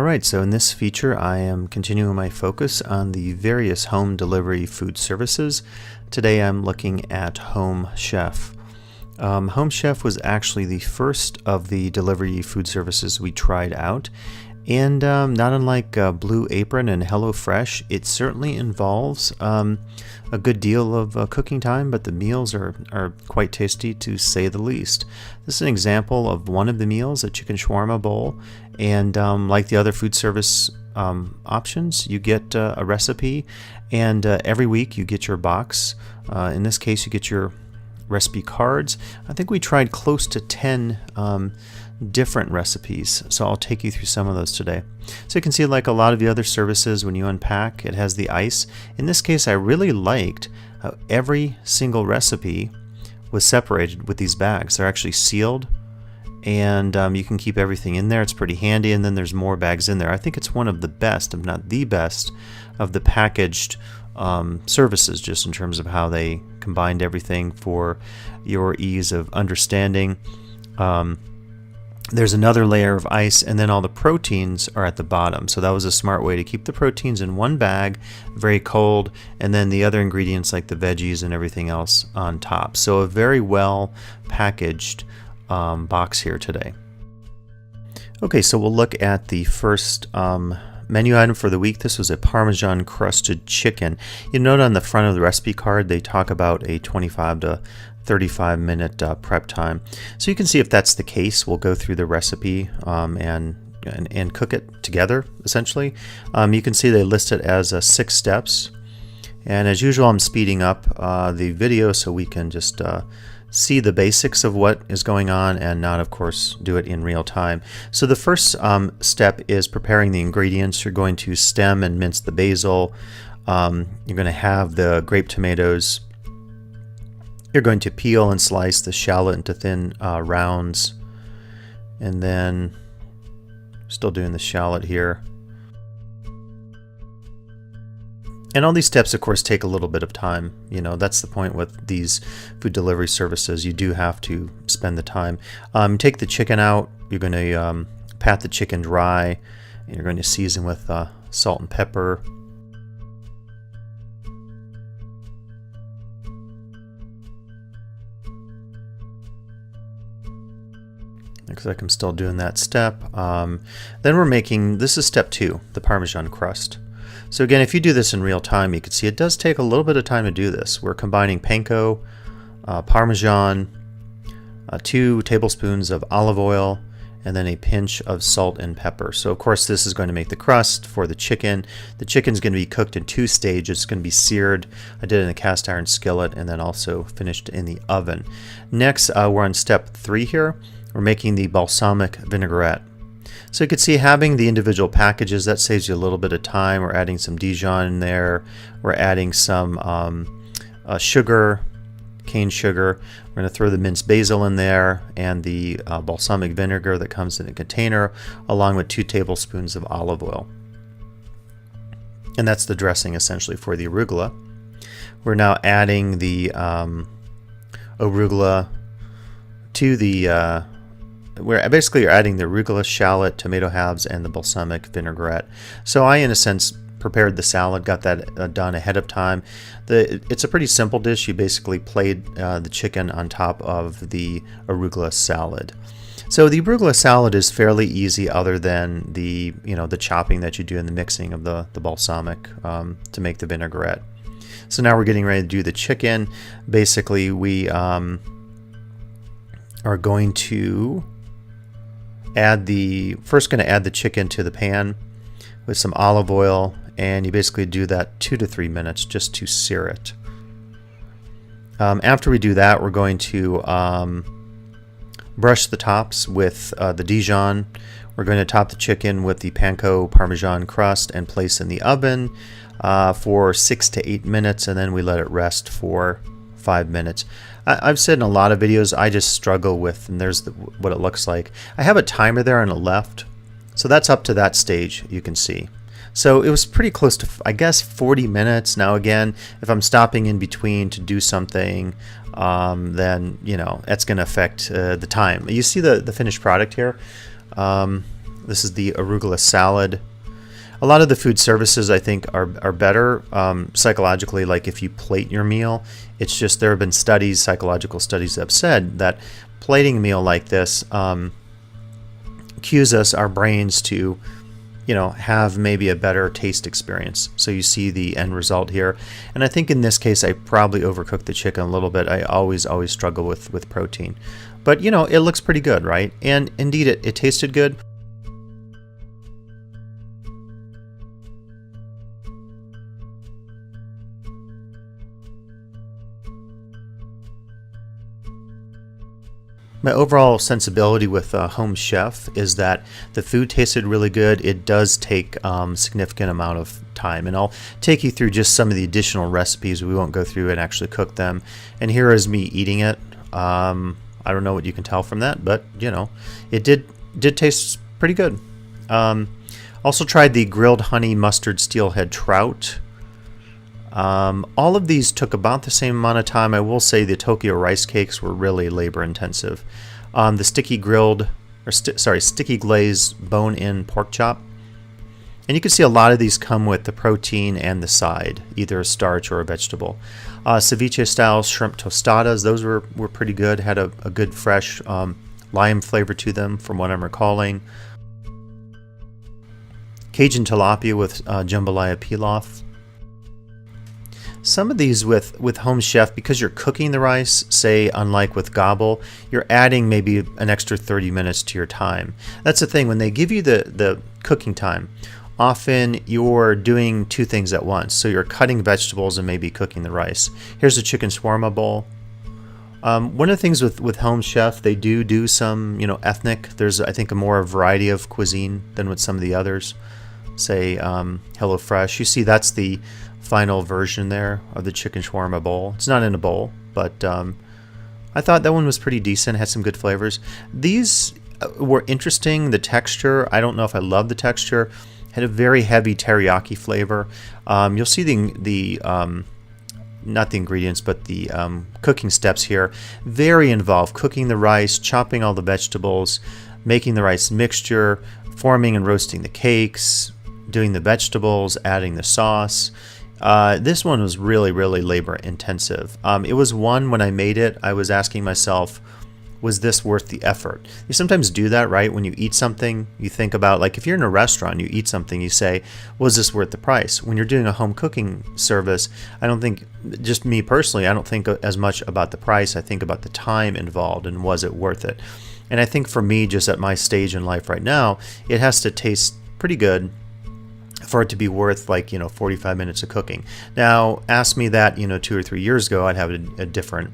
Alright, so in this feature I am continuing my focus on the various home delivery food services. Today I'm looking at Home Chef. Home Chef was actually the first of the delivery food services we tried out, and not unlike Blue Apron and HelloFresh, it certainly involves a good deal of cooking time, but the meals are quite tasty to say the least. This is an example of one of the meals, a chicken shawarma bowl, and like the other food service options, you get a recipe, and every week you get your box. In this case, you get your recipe cards. I think we tried close to 10 different recipes, so I'll take you through some of those today. So you can see, like a lot of the other services, when you unpack, it has the ice. In this case, I really liked how every single recipe was separated with these bags. They're actually sealed, and you can keep everything in there. It's pretty handy, and then there's more bags in there. I think it's one of the best, if not the best, of the packaged services, just in terms of how they combined everything for your ease of understanding. There's another layer of ice, and then all the proteins are at the bottom. So that was a smart way to keep the proteins in one bag, very cold, and then the other ingredients like the veggies and everything else on top. So a very well packaged box here today. Okay, so we'll look at the first menu item for the week. This was a Parmesan crusted chicken. You note on the front of the recipe card they talk about a 25 to 35 minute prep time. So you can see if that's the case. We'll go through the recipe and cook it together, essentially. You can see they list it as 6 steps. And as usual, I'm speeding up the video so we can just see the basics of what is going on and not, of course, do it in real time. So the first step is preparing the ingredients. You're going to stem and mince the basil. You're going to have the grape tomatoes. You're going to peel and slice the shallot into thin rounds. And then, still doing the shallot here. And all these steps, of course, take a little bit of time. You know, that's the point with these food delivery services. You do have to spend the time. Take the chicken out. You're going to pat the chicken dry. And you're going to season with salt and pepper. Looks like I'm still doing that step. Then we're making, this is step 2, the Parmesan crust. So again, if you do this in real time, you can see it does take a little bit of time to do this. We're combining panko, Parmesan, 2 tablespoons of olive oil, and then a pinch of salt and pepper. So of course this is going to make the crust for the chicken. The chicken's going to be cooked in 2 stages. It's going to be seared. I did it in a cast iron skillet and then also finished in the oven. Next, we're on step 3 here. We're making the balsamic vinaigrette. So you can see having the individual packages, that saves you a little bit of time. We're adding some Dijon in there. We're adding some sugar, cane sugar. We're going to throw the minced basil in there and the balsamic vinegar that comes in a container, along with 2 tablespoons of olive oil. And that's the dressing essentially for the arugula. We're now adding the arugula to the we're basically adding the arugula, shallot, tomato halves, and the balsamic vinaigrette. So I, in a sense, prepared the salad, got that done ahead of time. It's a pretty simple dish. You basically played the chicken on top of the arugula salad. So the arugula salad is fairly easy, other than the the chopping that you do in the mixing of the balsamic to make the vinaigrette. So now we're getting ready to do the chicken. Basically, we are going to add going to add the chicken to the pan with some olive oil, and you basically do that 2 to 3 minutes just to sear it. After we do that, we're going to brush the tops with the Dijon. We're going to top the chicken with the panko Parmesan crust and place in the oven for 6 to 8 minutes, and then we let it rest for 5 minutes. I've said in a lot of videos I just struggle with, and there's what it looks like. I have a timer there on the left, so that's up to that stage, you can see. So it was pretty close to, I guess, 40 minutes. Now again, if I'm stopping in between to do something, then that's going to affect the time. You see the finished product here. This is the arugula salad. A lot of the food services I think are better psychologically, like if you plate your meal. It's just there have been studies, psychological studies that have said that plating a meal like this cues us, our brains, to have maybe a better taste experience. So you see the end result here. And I think in this case I probably overcooked the chicken a little bit. I always struggle with protein. But it looks pretty good, right? And indeed it tasted good. My overall sensibility with Home Chef is that the food tasted really good. It does take significant amount of time, and I'll take you through just some of the additional recipes. We won't go through and actually cook them. And here is me eating it. I don't know what you can tell from that, but it did taste pretty good. Also tried the grilled honey mustard steelhead trout. All of these took about the same amount of time. I will say the Tokyo rice cakes were really labor intensive. The sticky glazed bone-in pork chop. And you can see a lot of these come with the protein and the side, either a starch or a vegetable. Ceviche style shrimp tostadas, those were pretty good, had a good fresh lime flavor to them from what I'm recalling. Cajun tilapia with jambalaya pilaf. Some of these with Home Chef, because you're cooking the rice, say unlike with Gobble, you're adding maybe an extra 30 minutes to your time. That's the thing, when they give you the cooking time, often you're doing two things at once. So you're cutting vegetables and maybe cooking the rice. Here's a chicken shawarma bowl. One of the things with Home Chef, they do some ethnic. There's I think a more variety of cuisine than with some of the others. Say HelloFresh. You see that's the final version there of the chicken shawarma bowl. It's not in a bowl, but I thought that one was pretty decent. Had some good flavors. These were interesting. The texture, I don't know if I love the texture. Had a very heavy teriyaki flavor. You'll see the not the ingredients, but the cooking steps here. Very involved. Cooking the rice, chopping all the vegetables, making the rice mixture, forming and roasting the cakes, doing the vegetables, adding the sauce. This one was really labor intensive. It was one, when I made it, I was asking myself, was this worth the effort? You sometimes do that, right? When you eat something, you think about, like if you're in a restaurant, you eat something, you say, was this worth the price? When you're doing a home cooking service, I don't think, just me personally, I don't think as much about the price. I think about the time involved and was it worth it? And I think for me, just at my stage in life right now, it has to taste pretty good for it to be worth 45 minutes of cooking. Now, ask me that 2 or 3 years ago, I'd have a different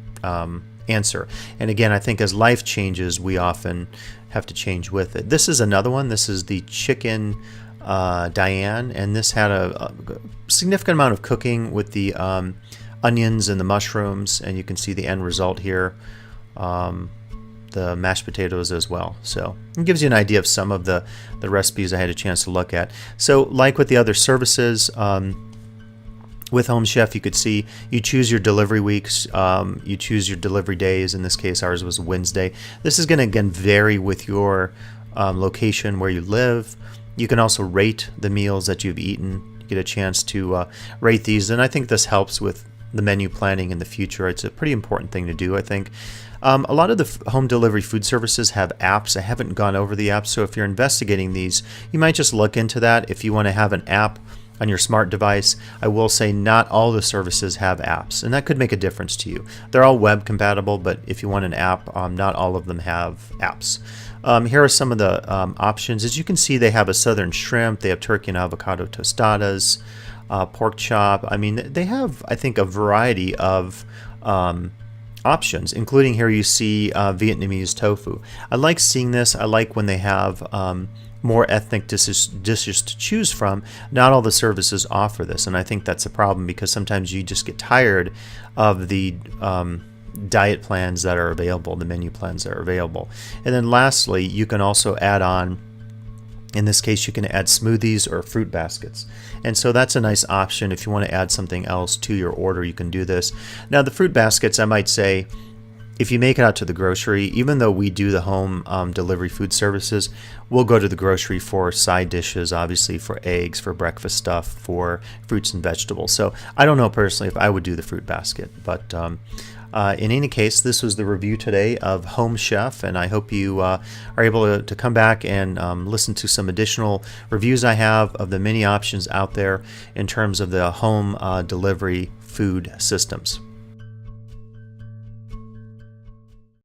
answer. And again, I think as life changes, we often have to change with it. This is another one. This is the chicken Diane, and this had a significant amount of cooking with the onions and the mushrooms, and you can see the end result here. The mashed potatoes as well. So it gives you an idea of some of the recipes I had a chance to look at. So like with the other services, with Home Chef, you could see you choose your delivery weeks, you choose your delivery days. In this case, ours was Wednesday. This is going to again vary with your location where you live. You can also rate the meals that you've eaten. You get a chance to rate these, and I think this helps with the menu planning in the future. It's a pretty important thing to do, I think. A lot of the home delivery food services have apps. I haven't gone over the apps, so if you're investigating these, you might just look into that. If you want to have an app on your smart device, I will say not all the services have apps, and that could make a difference to you. They're all web compatible, but if you want an app, not all of them have apps. Here are some of the options. As you can see, they have a southern shrimp, they have turkey and avocado tostadas, pork chop. I mean, they have, I think, a variety of options, including here you see Vietnamese tofu. I like seeing this. I like when they have more ethnic dishes to choose from. Not all the services offer this, and I think that's a problem because sometimes you just get tired of the diet plans that are available, the menu plans that are available. And then lastly, you can also add on, in this case, you can add smoothies or fruit baskets. And so that's a nice option. If you want to add something else to your order, you can do this. Now, the fruit baskets, I might say, if you make it out to the grocery, even though we do the home delivery food services, we'll go to the grocery for side dishes, obviously for eggs, for breakfast stuff, for fruits and vegetables. So I don't know personally if I would do the fruit basket, but in any case, this was the review today of Home Chef, and I hope you are able to come back and listen to some additional reviews I have of the many options out there in terms of the home delivery food systems.